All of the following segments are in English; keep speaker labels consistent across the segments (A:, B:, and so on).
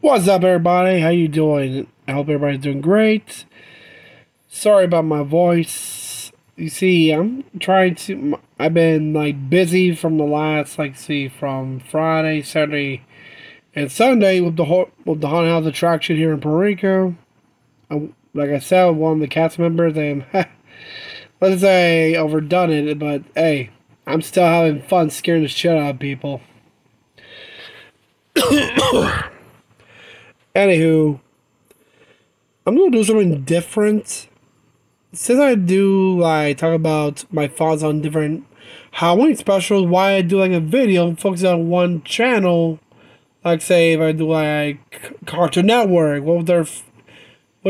A: What's up, everybody? How you doing? I hope everybody's doing great. Sorry about my voice. You see, I've been busy from the last from Friday, Saturday, and Sunday with the haunted house attraction here in Puerto Rico. Like I said, one of the cast members, and let's say overdone it, but hey, I'm still having fun scaring the shit out of people. Anywho, I'm gonna do something different. Since I do talk about my thoughts on different Halloween specials, why I do a video focused on one channel. Like say if I do Cartoon Network, what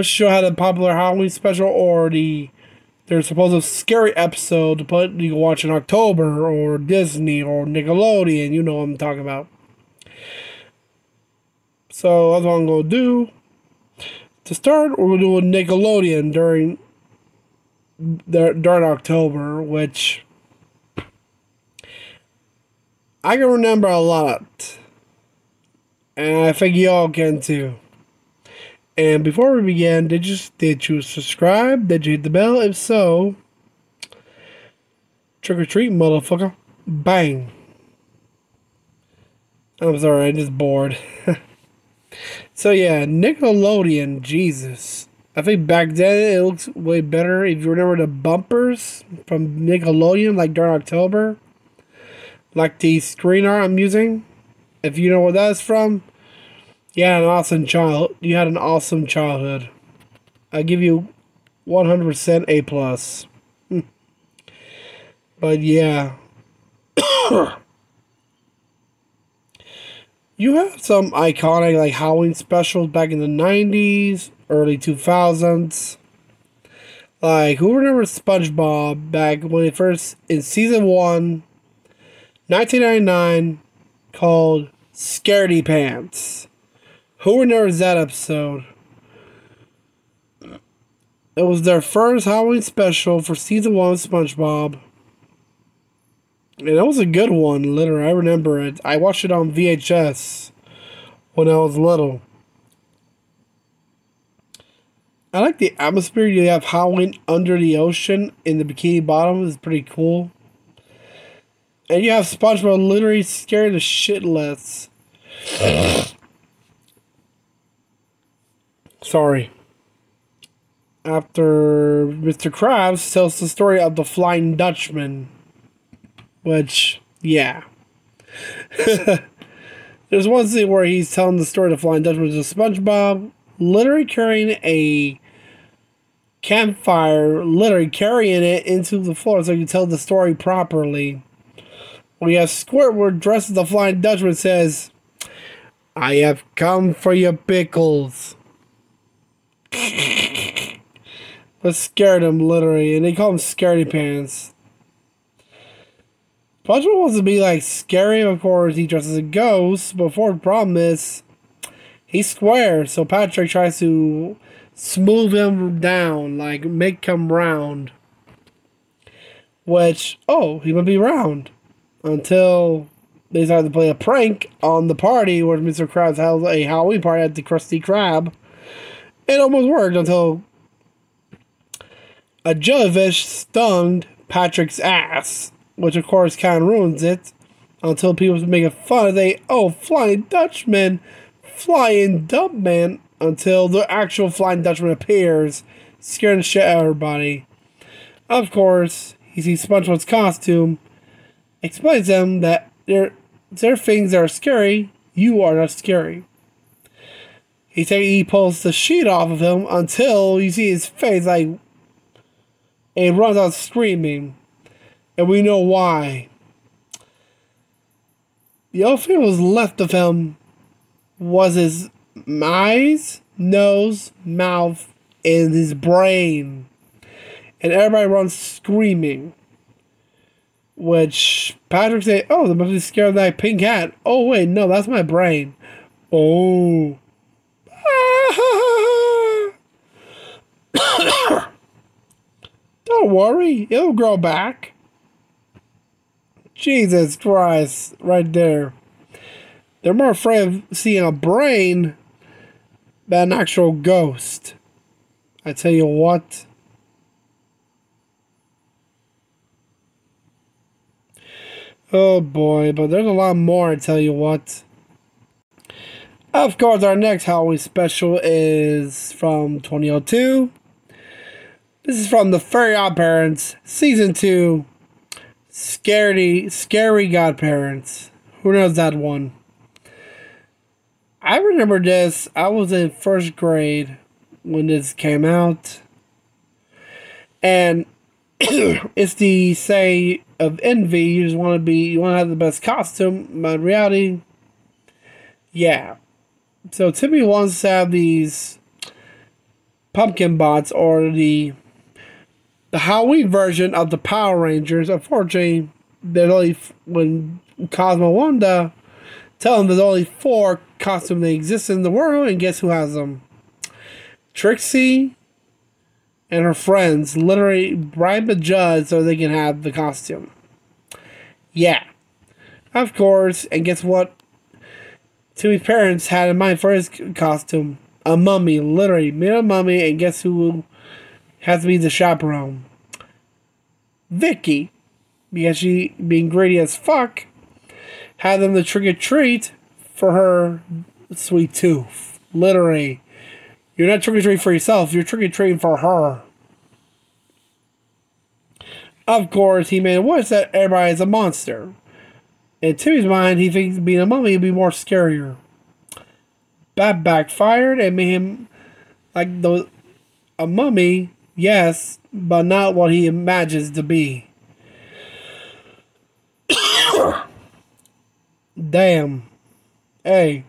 A: show had a popular Halloween special or their supposed scary episode to put you can watch in October, or Disney or Nickelodeon, you know what I'm talking about. So that's what I'm going to do. To start, we're going to do a Nickelodeon during October, which I can remember a lot. And I think y'all can too. And before we begin, did you subscribe? Did you hit the bell? If so, trick or treat, motherfucker. Bang. I'm sorry, I'm just bored. So yeah, Nickelodeon, Jesus. I think back then it looks way better. If you remember the bumpers from Nickelodeon, during October, the screen art I'm using, if you know what that's from, you had an awesome childhood. I give you 100% A plus. But yeah. You have some iconic Halloween specials back in the 90s, early 2000s. Who remembers SpongeBob back when it first, in season 1, 1999, called Scaredy Pants? Who remembers that episode? It was their first Halloween special for season 1 of SpongeBob. And it was a good one, literally. I remember it. I watched it on VHS when I was little. I like the atmosphere. You have Halloween under the ocean in the Bikini Bottom. It's pretty cool. And you have SpongeBob literally scaring the shitless. Sorry. After Mr. Krabs tells the story of the Flying Dutchman. Which, yeah. There's one scene where he's telling the story of the Flying Dutchman to SpongeBob, literally carrying a campfire, literally carrying it into the floor so you can tell the story properly. We have Squidward dressed as the Flying Dutchman and says, "I have come for your pickles." But scared him, literally, and they call him Scaredy Pants. SpongeBob wants to be scary, of course. He dresses as a ghost, but the problem is he's square, so Patrick tries to smooth him down, make him round. Which, he would be round until they decided to play a prank on the party where Mr. Krabs held a Halloween party at the Krusty Krab. It almost worked until a jellyfish stung Patrick's ass. Which, of course, kind of ruins it. Until people was making fun of Flying Dutchman, Flying Dumpman. Until the actual Flying Dutchman appears, scaring the shit out of everybody. Of course, he sees SpongeBob's costume, explains to him that there are things that are scary, you are not scary. He pulls the sheet off of him until you see his face, and he runs out screaming. And we know why. The only thing that was left of him was his eyes, nose, mouth, and his brain. And everybody runs screaming. Which Patrick said, "Oh, they must be scared of that pink hat. Oh, wait, no, that's my brain." Oh. Don't worry, it'll grow back. Jesus Christ, right there. They're more afraid of seeing a brain than an actual ghost. I tell you what. Oh boy, but there's a lot more, I tell you what. Of course, our next Halloween special is from 2002. This is from The Furry Godparents, Season 2, Scary Godparents. Who knows that one? I remember this. I was in first grade when this came out. And it's the say of envy. You just want to have the best costume. But in reality, yeah. So Timmy wants to have these pumpkin bots, or the Halloween version of the Power Rangers. Unfortunately, when Cosmo Wanda tell him there's only 4 costumes that exist in the world, and guess who has them? Trixie and her friends literally bribe the judge so they can have the costume. Yeah. Of course, and guess what? Timmy's parents had in mind for his costume? A mummy, literally made a mummy, and guess who has to be the chaperone? Vicky. Because she, being greedy as fuck, had them to trick or treat for her sweet tooth. Literally. You're not trick or treating for yourself, you're trick or treating for her. Of course, he made it worse that everybody is a monster. In Timmy's mind, he thinks being a mummy would be more scarier. That backfired and made him like a mummy, yes, but not what he imagines to be. Damn. Hey.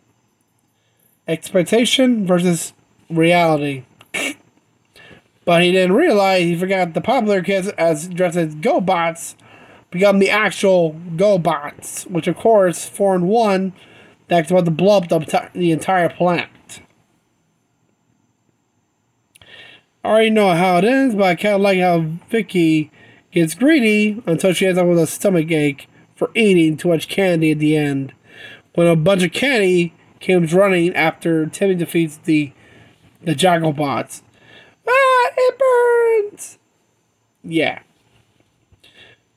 A: Expectation versus reality. But he didn't realize he forgot the popular kids as dressed as GoBots become the actual GoBots, which of course formed one that's about to blow up the entire planet. I already know how it ends, but I kind of like how Vicky gets greedy until she ends up with a stomach ache for eating too much candy at the end, when a bunch of candy comes running after Timmy defeats the Jagglebots. Ah, it burns! Yeah.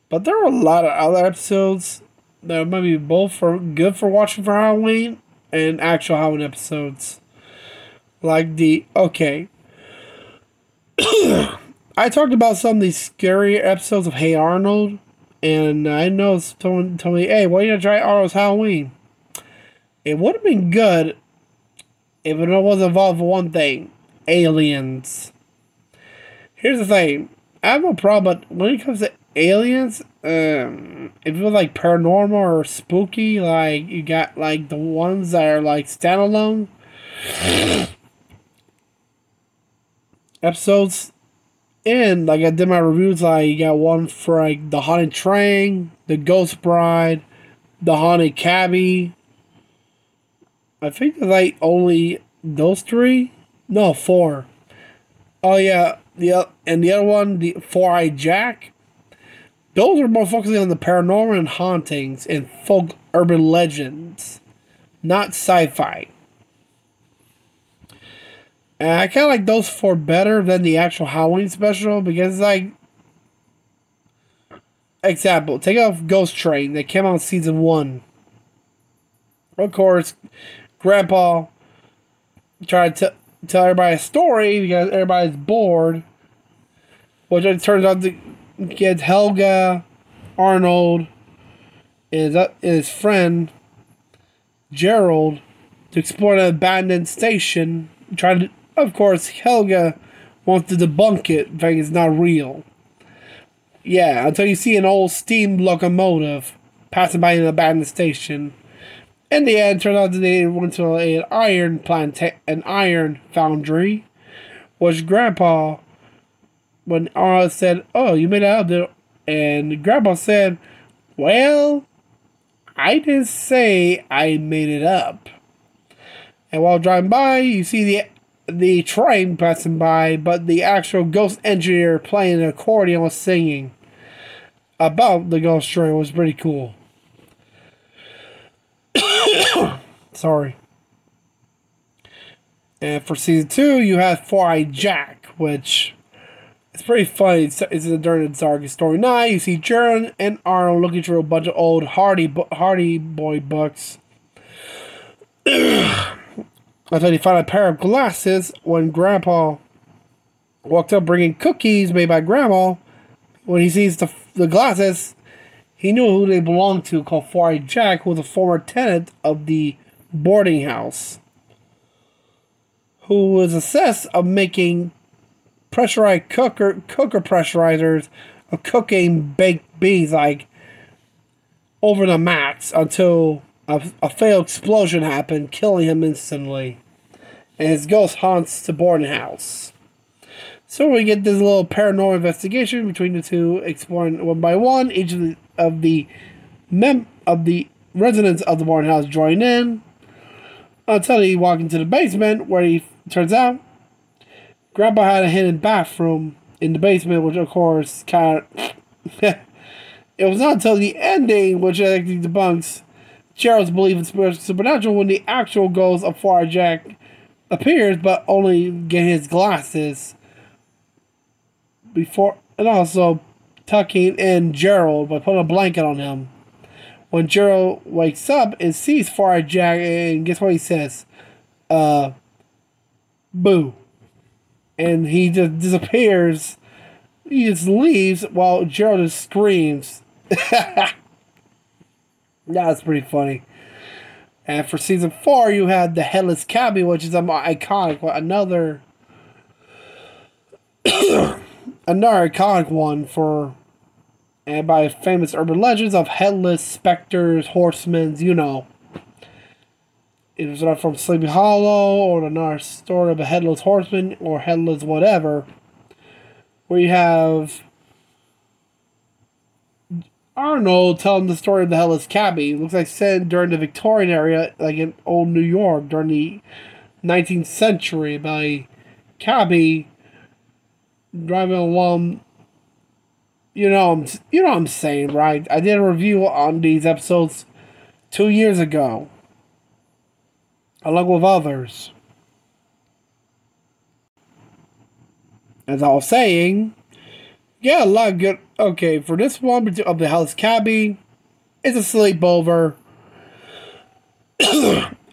A: But there are a lot of other episodes that might be both good for watching for Halloween and actual Halloween episodes. Like okay. I talked about some of these scary episodes of Hey Arnold, and I know someone told me, hey, why don't you try Arnold's Halloween? It would have been good if it was involved with one thing: aliens. Here's the thing. I have no problem, but when it comes to aliens, if it was like paranormal or spooky, like you got like the ones that are like standalone episodes, and like I did my reviews, like you got one for like the Haunted Train, the Ghost Bride, the Haunted Cabbie. I think there's like only those 3. No, 4. Oh yeah, and the other one, the Four-Eyed Jack. Those are more focusing on the paranormal and hauntings and folk urban legends, not sci-fi. And I kind of like those 4 better than the actual Halloween special, because like, example, take off Ghost Train that came out in season 1. Of course, Grandpa tried to tell everybody a story because everybody's bored, which it turns out to get Helga, Arnold, and his friend Gerald to explore an abandoned station. Of course, Helga wants to debunk it, thinking it's not real. Yeah, until you see an old steam locomotive passing by an abandoned station. In the end, it turned out that they went to an iron foundry, which Grandpa, when Arnold said, "Oh, you made it out there," and Grandpa said, "Well, I didn't say I made it up." And while driving by, you see the train passing by, but the actual ghost engineer playing an accordion was singing about the ghost train. It was pretty cool. Sorry. And for season 2, you have Four-Eyed Jack, which it's pretty funny. It's during the darkest story night. You see Jaron and Arnold looking through a bunch of old Hardy Boy books until they find a pair of glasses when Grandpa walked up bringing cookies made by Grandma. When he sees the glasses, he knew who they belonged to, called Four-Eyed Jack, who was a former tenant of the boarding house, who was assessed of making pressurized cooker pressurizers of cooking baked beans like over the max until a failed explosion happened, killing him instantly. And his ghost haunts the boarding house. So we get this little paranormal investigation between the two, exploring one by one. Each of the residents of the boarding house join in until he walks into the basement, where he turns out Grandpa had a hidden bathroom in the basement, which of course kind of it was not until the ending, which actually debunks Gerald's belief in supernatural, when the actual ghost of Four-Eyed Jack appears, but only getting his glasses before, and also tucking in Gerald by putting a blanket on him. When Gerald wakes up and sees Four-Eyed Jack, and guess what he says? Boo. And he just disappears. He just leaves while Gerald just screams. That's pretty funny. And for season 4, you had the Headless Cabby, which is iconic. Another iconic one for, and by famous urban legends of headless specters, horsemen, you know. It was not from Sleepy Hollow or another story of a headless horseman or headless whatever, where you have Arnold telling the story of the Headless Cabby. It looks like set during the Victorian era, like in old New York during the 19th century, by cabby driving along. You know what I'm saying, right? I did a review on these episodes 2 years ago, along with others. As I was saying, yeah, a lot of good. Okay, for this one of the Headless Cabby, it's a sleepover.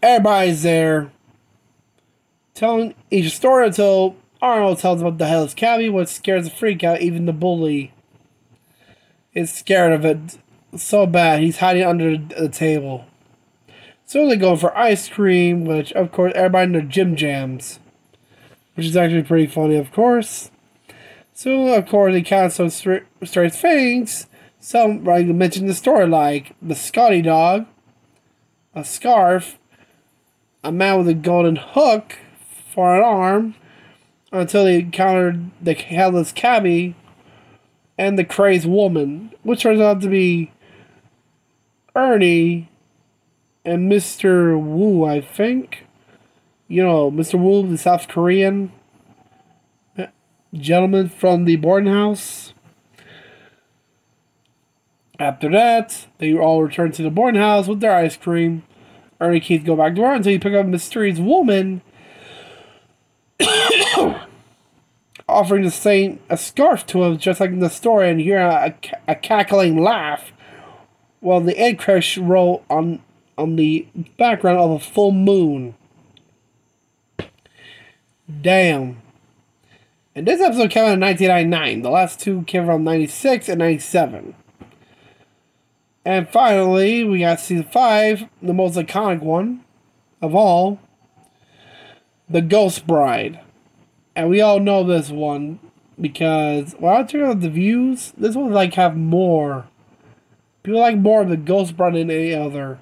A: Everybody's there, telling each story until Arnold tells about the Headless Cabby, which scares the freak out. Even the bully is scared of it so bad he's hiding under the table. So they go for ice cream, which of course everybody in their gym jams, which is actually pretty funny, of course. So of course they count some strange things. Some, like I mentioned the story, like the Scotty dog, a scarf, a man with a golden hook for an arm, until they encountered the Headless Cabby and the crazed woman, which turns out to be Ernie and Mr. Wu, I think. You know, Mr. Wu, the South Korean gentleman from the boarding house. After that, they all return to the boarding house with their ice cream. Ernie and Keith go back to work until you pick up a mysterious woman offering to sing a scarf to him, just like in the story, and hear a cackling laugh while the end crash roll on the background of a full moon. Damn. And this episode came out in 1999. The last two came from 96 and 97. And finally, we got season 5, the most iconic one of all, The Ghost Bride. And we all know this one because when I check out the views, this one like have more. People like more of The Ghost Bride than any other.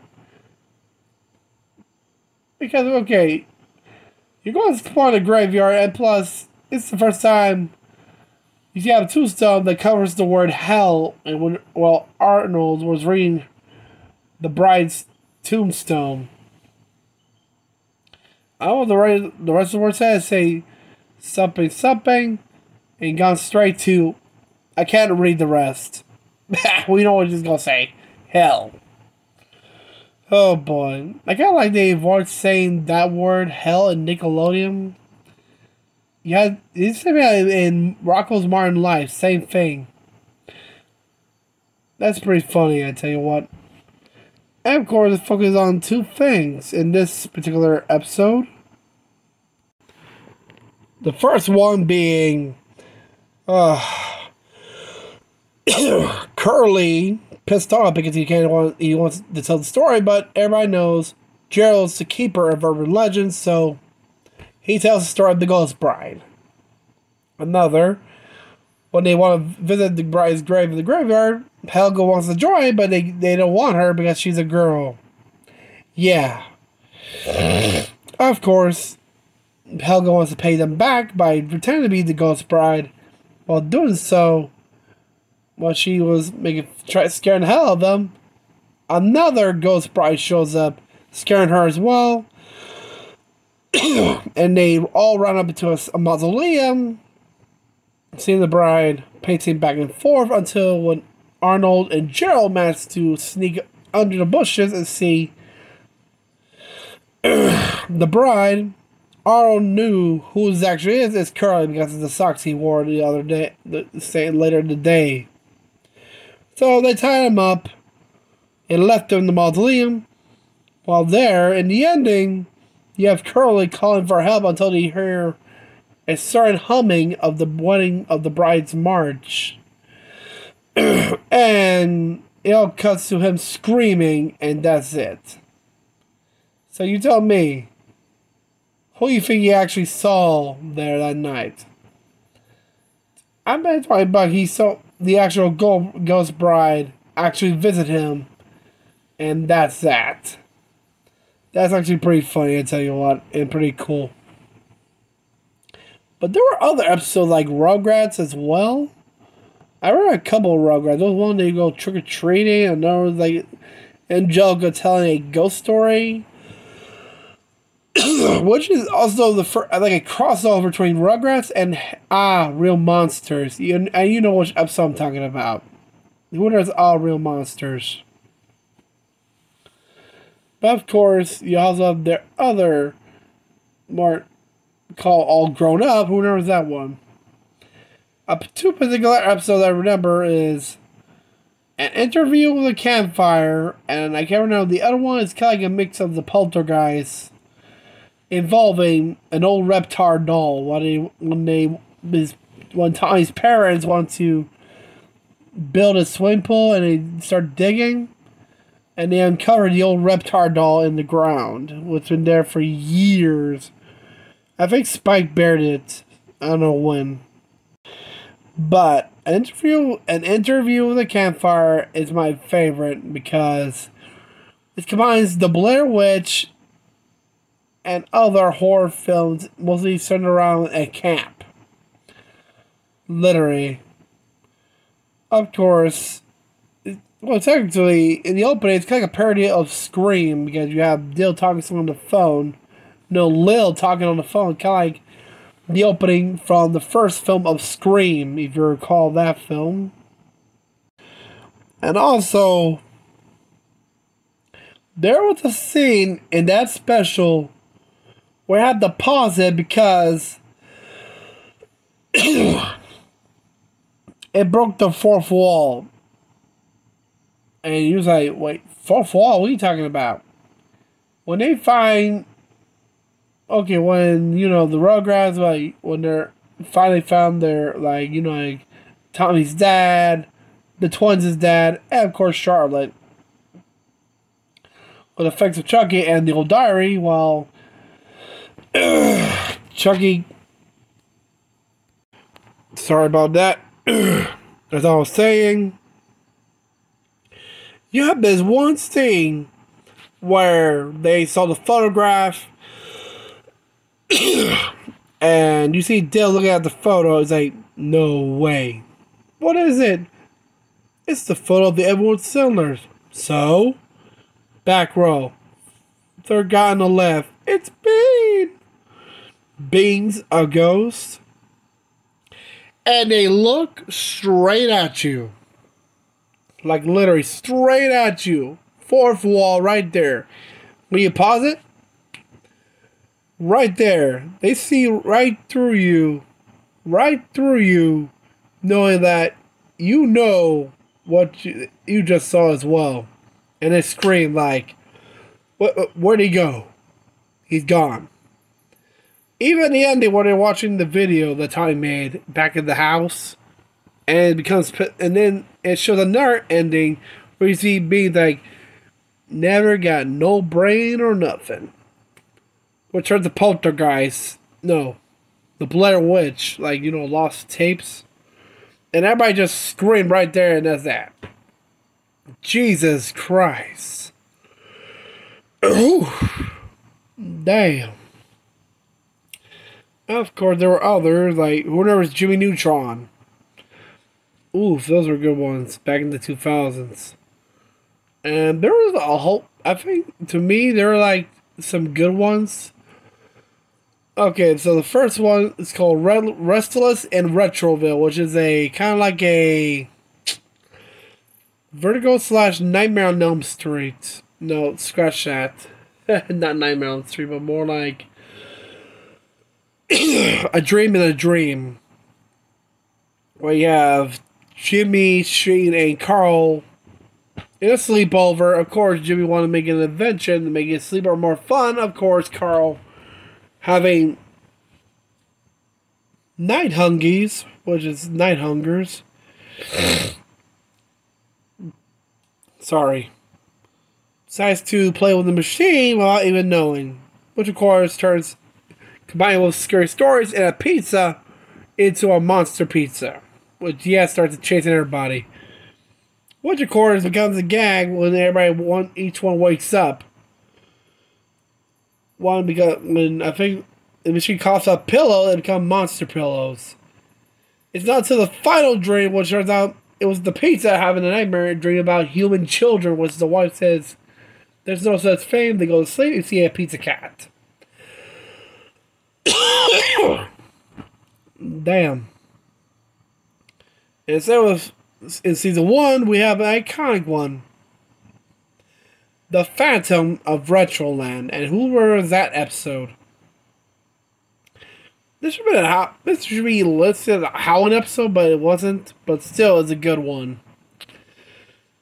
A: Because, okay, you're going to explore the graveyard, and plus, it's the first time you have a tombstone that covers the word hell, and while Arnold was reading the bride's tombstone. I don't know what the rest of the word says. Say something, something, and gone straight to, I can't read the rest. We know what he's going to say. Hell. Oh boy. I kind of like they avoid saying that word, hell, in Nickelodeon. Yeah, it's in Rocco's Modern Life, same thing. That's pretty funny, I tell you what. And of course, it focuses on two things in this particular episode. The first one being Curly pissed off because he wants to tell the story, but everybody knows Gerald's the keeper of urban legends, so he tells the story of the Ghost Bride. Another, when they want to visit the bride's grave in the graveyard, Helga wants to join, but they don't want her because she's a girl. Yeah. Of course, Helga wants to pay them back by pretending to be the Ghost Bride. While doing so, while she was scaring the hell out of them, another Ghost Bride shows up, scaring her as well. And they all run up into a mausoleum, seeing the bride, pacing back and forth until when Arnold and Gerald manage to sneak under the bushes and see the bride. Arnold knew who this actually is. It's Curly because of the socks he wore the other day, later in the day. So they tied him up and left him in the mausoleum. While there, in the ending, you have Curly calling for help until they hear a certain humming of the wedding of the bride's march. And it all cuts to him screaming, and that's it. So you tell me, who do you think he actually saw there that night? I bet he saw the actual Ghost Bride actually visit him, and that's that. That's actually pretty funny, I tell you what, and pretty cool. But there were other episodes like Rugrats as well. I read a couple of Rugrats. There was one they go trick-or-treating, and there was like Angelica telling a ghost story. Which is also like a crossover between Rugrats and Real Monsters. And you know which episode I'm talking about. Who knows Real Monsters? But of course, you also have their other, more called All Grown Up. Who knows that one? Two particular episodes I remember is An Interview with a Campfire, and I can't remember the other one. It's kind of like a mix of the Poltergeist, involving an old Reptar doll. When Tommy's parents want to build a swimming pool and they start digging, and they uncover the old Reptar doll in the ground, which has been there for years. I think Spike buried it. I don't know when. But An Interview with a Campfire is my favorite because it combines the Blair Witch and other horror films, mostly centered around a camp. Literally. Of course, technically, in the opening, it's kind of like a parody of Scream, because you have Dill talking to someone on the phone. No, Lil talking on the phone, kind of like the opening from the first film of Scream, if you recall that film. And also, there was a scene in that special where I had to pause it because it broke the fourth wall. And he was like, wait, fourth wall? What are you talking about? When they find... Okay, when, the Rugrats, like, when they're finally found their, like, Tommy's dad, the twins' dad, and of course Charlotte. With effects of Chucky and the old diary, while Chucky... Sorry about that. As I was saying, you have this one scene where they saw the photograph and you see Dill looking at the photo. It's like, no way. What is it? It's the photo of the Edward Sandlers. So, back row, third guy on the left. It's Bean. Bean's a ghost. And they look straight at you. Like literally straight at you. fourth wall right there. When you pause it, right there, they see right through you, knowing that you know what you just saw as well. And they scream like, where'd he go? He's gone. Even the ending when they're watching the video that Tommy made back in the house, and then it shows another ending where you see me like, never got no brain or nothing. Which turns the poltergeist, no, the Blair Witch, like, lost tapes. And everybody just screamed right there, and that's that. Jesus Christ. Ooh. Damn. Of course, there were others, like, who was Jimmy Neutron? Oof, those were good ones back in the 2000s. And there was a whole, I think, to me, there were, like, some good ones. Okay, so the first one is called Restless in Retroville, which is a kind of like a Vertigo / Nightmare on Elm Street. No, scratch that. Not Nightmare on Elm Street, but more like a dream in a dream. Where you have Jimmy, Shane, and Carl in a sleepover. Of course, Jimmy wanted to make an invention to make his sleepover more fun. Of course, Carl having night hungies, which is night hungers. Sorry. Decides to play with the machine without even knowing. Which of course turns, combined with scary stories and a pizza, into a monster pizza. Which, starts chasing everybody. Which of course becomes a gag when each one wakes up. One, because when I think the machine coughs up pillow, they become monster pillows. It's not until the final dream, which turns out it was the pizza having a nightmare dream about human children, which the wife says there's no such thing. They go to sleep and see a pizza cat. Damn. And so in season 1, we have an iconic one. The Phantom of Retroland. And who was that episode? This should be listed as a Howling episode, but it wasn't. But still, it's a good one.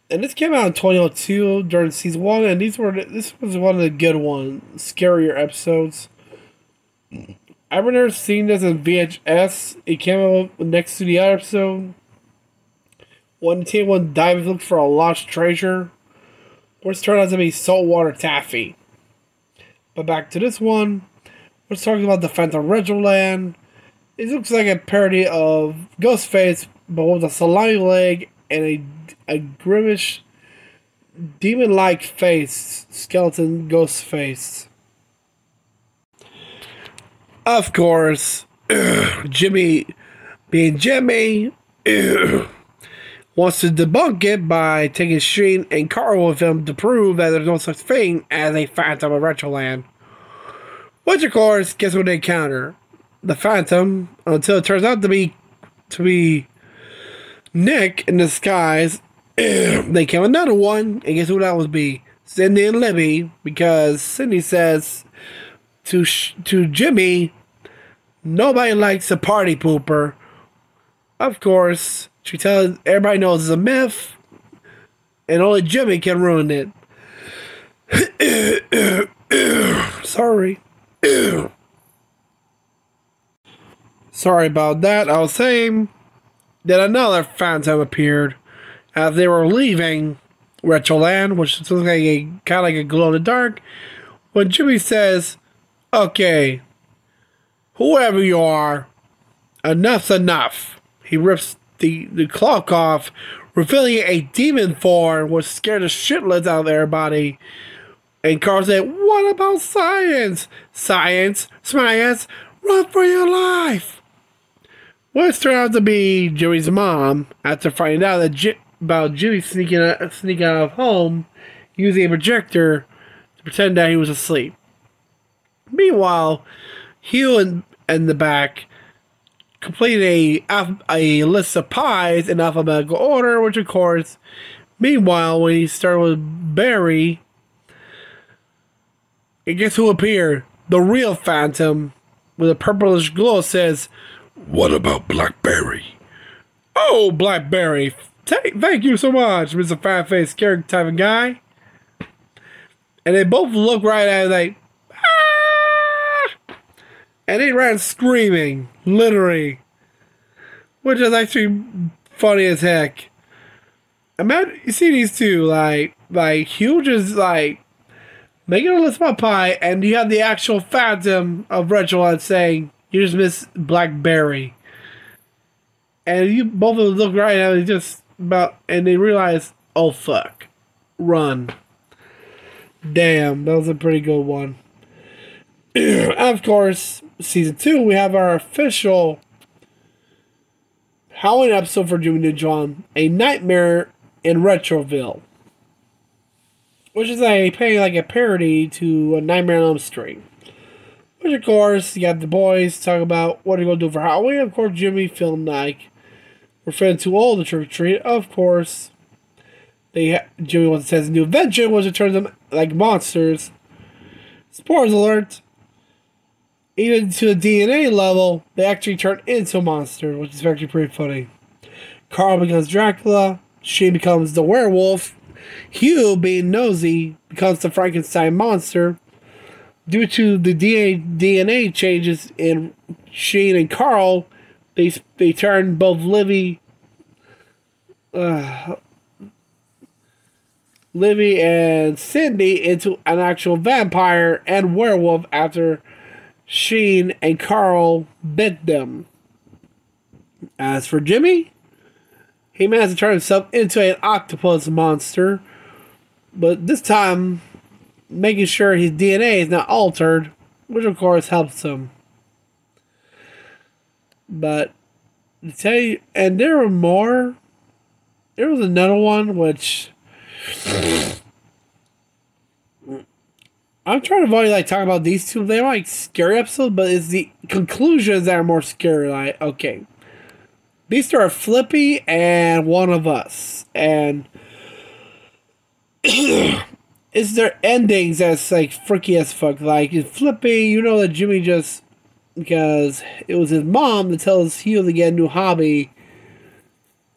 A: And this came out in 2002 during season 1, and this was one of the good ones, scarier episodes. I remember seeing this in VHS. It came out next to the other episode. When the team went diving to look for a lost treasure, which turned out to be saltwater taffy. But back to this one, we're talking about the Phantom Retroland. It looks like a parody of Ghostface, but with a salami leg and a grimmish, demon-like face, skeleton ghost face. Of course, Jimmy, being Jimmy, wants to debunk it by taking Sheen and Carl with him to prove that there's no such thing as a Phantom of Retroland. Which, of course, guess what they encounter? The Phantom, until it turns out to be Nick in disguise. They came another one, and guess who that would be? Cindy and Libby, because Cindy says to Jimmy, nobody likes a party pooper. Of course, she tells everybody knows it's a myth, and only Jimmy can ruin it. Sorry. Sorry about that. I was saying that another Phantom appeared as they were leaving Retroland, which looks like kind of like a glow in the dark. When Jimmy says, "Okay, whoever you are, enough's enough," he rips the cloak off, revealing a demon form, which scared the shitless out of everybody. And Carl said, "What about science? Science, run for your life!" Which turned out to be Jimmy's mom, after finding out about Jimmy sneaking out of home, using a projector to pretend that he was asleep. Meanwhile, Hugh in the back completed a list of pies in alphabetical order, which of course Meanwhile, when he started with Barry, and guess who appeared? The real Phantom, with a purplish glow, says, "What about Blackberry?" "Oh, Blackberry, thank you so much, Mr. Fat-Faced Scary type of guy." And they both look right at it like, "Ah!" And they ran screaming, literally. Which is actually funny as heck. Imagine, you see these two, like Hugh just, making a list of pie, and you have the actual Phantom of Rachel saying, "You just missed Blackberry." And you both of them look right at it just about, and they realize, oh fuck, run. Damn, that was a pretty good one. Of course, season 2, we have our official Halloween episode for Jimmy Neutron, A Nightmare in Retroville, which is paying like a parody to A Nightmare on Elm Street. Which, of course, you got the boys talk about what they're going to do for Halloween. Of course, Jimmy feeling like we're feeling too old to trick or treat. Of course, Jimmy wants to test a new invention, which it turns them like monsters. Spoilers alert. Even to the DNA level, they actually turn into a monster, which is actually pretty funny. Carl becomes Dracula. She becomes the werewolf. Hugh, being nosy, becomes the Frankenstein monster. Due to the DNA changes in Shane and Carl, they turn both Livy and Cindy into an actual vampire and werewolf after Shane and Carl bit them. As for Jimmy, he managed to turn himself into an octopus monster, but this time making sure his DNA is not altered, which of course helps him. But to tell you, and there were more. There was another one which I'm trying to avoid talking about these two. They're scary episodes, but it's the conclusions that are more scary. Okay, these two are Flippy and One of Us, and it's their endings that's freaky as fuck. In Flippy, you know that Jimmy just, because it was his mom that tells Hugh to get a new hobby.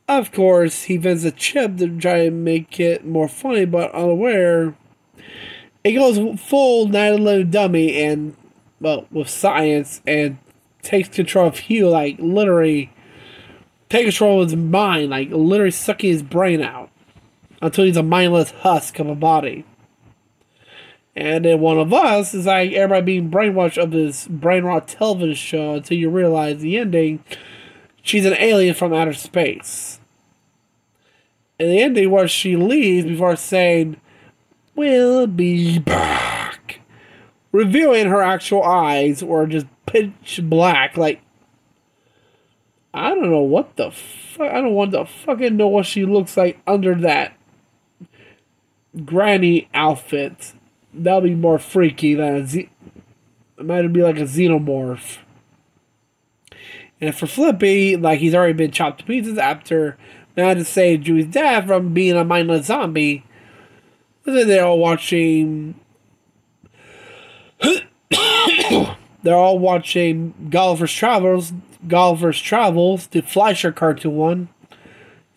A: Of course, he invents a chip to try to make it more funny, but unaware, it goes full Night of the Living Dummy and, well, with science, and takes control of Hugh, literally take control of his mind, literally sucking his brain out until he's a mindless husk of a body. And then One of Us is everybody being brainwashed of this brain rot television show until you realize the ending, she's an alien from outer space. And the ending where she leaves before saying, "We'll be back," revealing her actual eyes were just pitch black. I don't know what the fuck. I don't want to fucking know what she looks like under that granny outfit. That'll be more freaky than it might be like a xenomorph. And for Flippy, he's already been chopped to pieces after managing to save Drew's dad from being a mindless zombie. And then they're all watching. They're all watching Gulliver's Travels, the Fleischer cartoon one.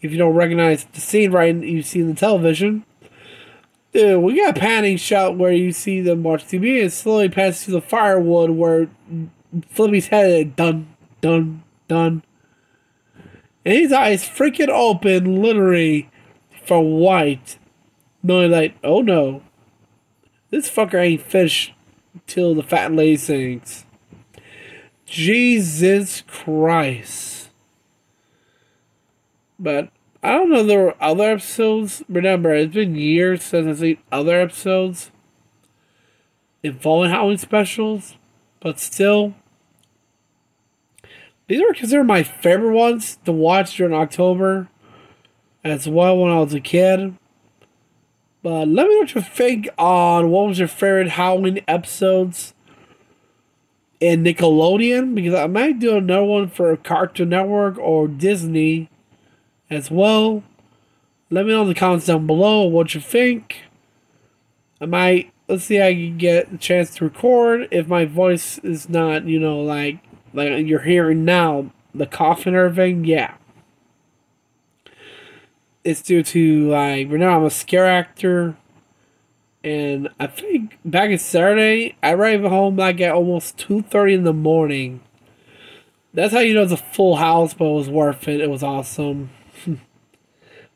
A: If you don't recognize the scene right, you see in the television. Dude, we got a panning shot where you see them watch TV and slowly pass through the firewood where Flippy's head is dun, dun, dun. And his eyes freaking open, literally, from white. Knowing oh no, this fucker ain't finished till the fat lady sings. Jesus Christ. But I don't know if there were other episodes. Remember, it's been years since I've seen other episodes involving Halloween specials. But still, these are considered my favorite ones to watch during October as well when I was a kid. But let me know what you think on what was your favorite Halloween episodes in Nickelodeon. Because I might do another one for Cartoon Network or Disney as well. Let me know in the comments down below what you think. Let's see how I can get a chance to record. If my voice is not, like you're hearing now, the cough and everything, yeah. It's due to, like, right now I'm a scare actor. And I think back in Saturday, I arrived home like at almost 2:30 in the morning. That's how you know it's a full house, but it was worth it. It was awesome.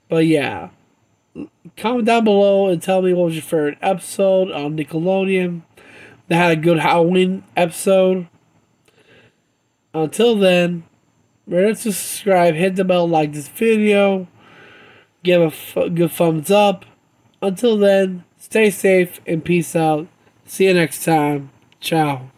A: But yeah. Comment down below and tell me what was your favorite episode on Nickelodeon. They had a good Halloween episode. Until then, remember to subscribe, hit the bell, like this video, give a good thumbs up. Until then, stay safe and peace out. See you next time. Ciao.